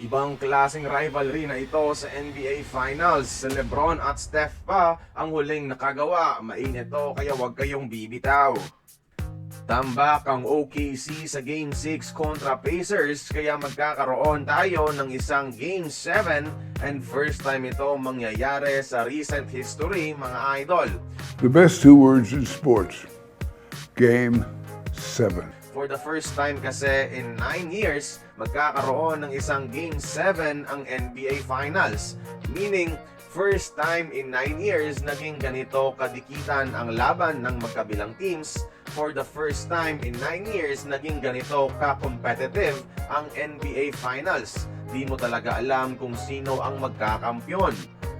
Ibang klaseng rivalry na ito sa NBA Finals. Si LeBron at Steph pa ang huling nakagawa. Mainit to kaya huwag kayong bibitaw. Tambak ang OKC sa Game 6 kontra Pacers kaya magkakaroon tayo ng isang Game 7 and first time ito mangyayari sa recent history mga idol. The best two words in sports. Game 7. For the first time kasi in 9 years, magkakaroon ng isang Game 7 ang NBA Finals. Meaning, first time in 9 years naging ganito kadikitan ang laban ng magkabilang teams. For the first time in 9 years, naging ganito ka-competitive ang NBA Finals. Di mo talaga alam kung sino ang magkakampyon.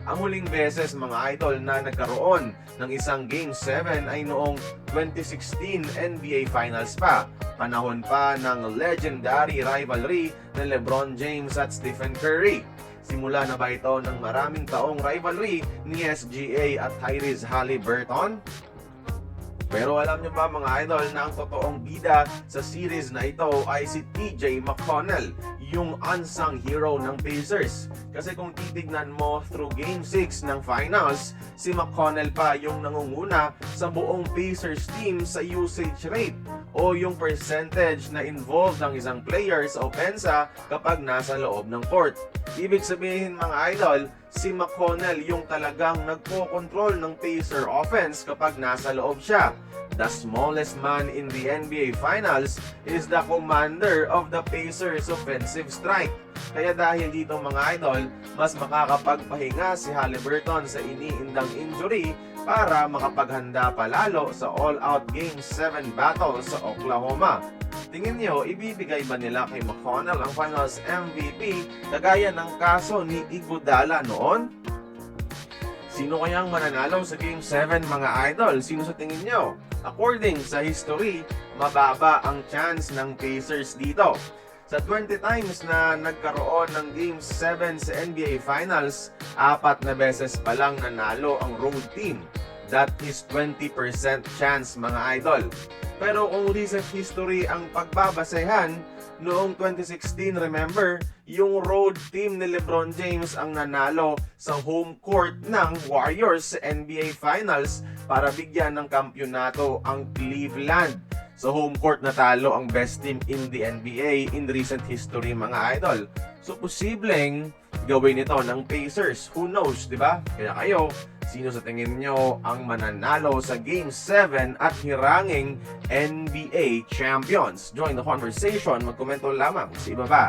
Ang huling beses mga idol na nagkaroon ng isang Game 7 ay noong 2016 NBA Finals pa. Panahon pa ng legendary rivalry ng LeBron James at Stephen Curry. Simula na ba ito ng maraming taong rivalry ni SGA at Tyrese Haliburton? Pero alam niyo ba mga idol na ang totoong bida sa series na ito ay si TJ McConnell, yung unsung hero ng Pacers. Kasi kung titignan mo through Game 6 ng Finals, si McConnell pa yung nangunguna sa buong Pacers team sa usage rate o yung percentage na involved ang isang player sa opensa kapag nasa loob ng court. Ibig sabihin mga idol, si McConnell yung talagang nagpo-control ng Pacer offense kapag nasa loob siya. The smallest man in the NBA Finals is the commander of the Pacers offensive strike. Kaya dahil dito mga idol, mas makakapagpahinga si Haliburton sa iniindang injury para makapaghanda palalo sa all-out Game 7 battle sa Oklahoma. Tingin nyo, ibibigay ba nila kay McConnell ang Finals MVP kagaya ng kaso ni Iguodala noon? Sino kayang mananalo sa Game 7 mga idol? Sino sa tingin nyo? According sa history, mababa ang chance ng Pacers dito. Sa 20 times na nagkaroon ng Game 7 sa NBA Finals, 4 na beses pa lang nanalo ang road team. That is 20% chance mga idol. Pero kung recent history ang pagbabasehan, noong 2016, remember, yung road team ni LeBron James ang nanalo sa home court ng Warriors sa NBA Finals para bigyan ng kampyonato ang Cleveland. Sa home court natalo ang best team in the NBA in recent history mga idol. So posibleng gawin ito ng Pacers. Who knows, di ba? Kaya kayo, sino sa tingin nyo ang mananalo sa Game 7 at hiranging NBA Champions? Join the conversation. Magkomento lamang sa ibaba.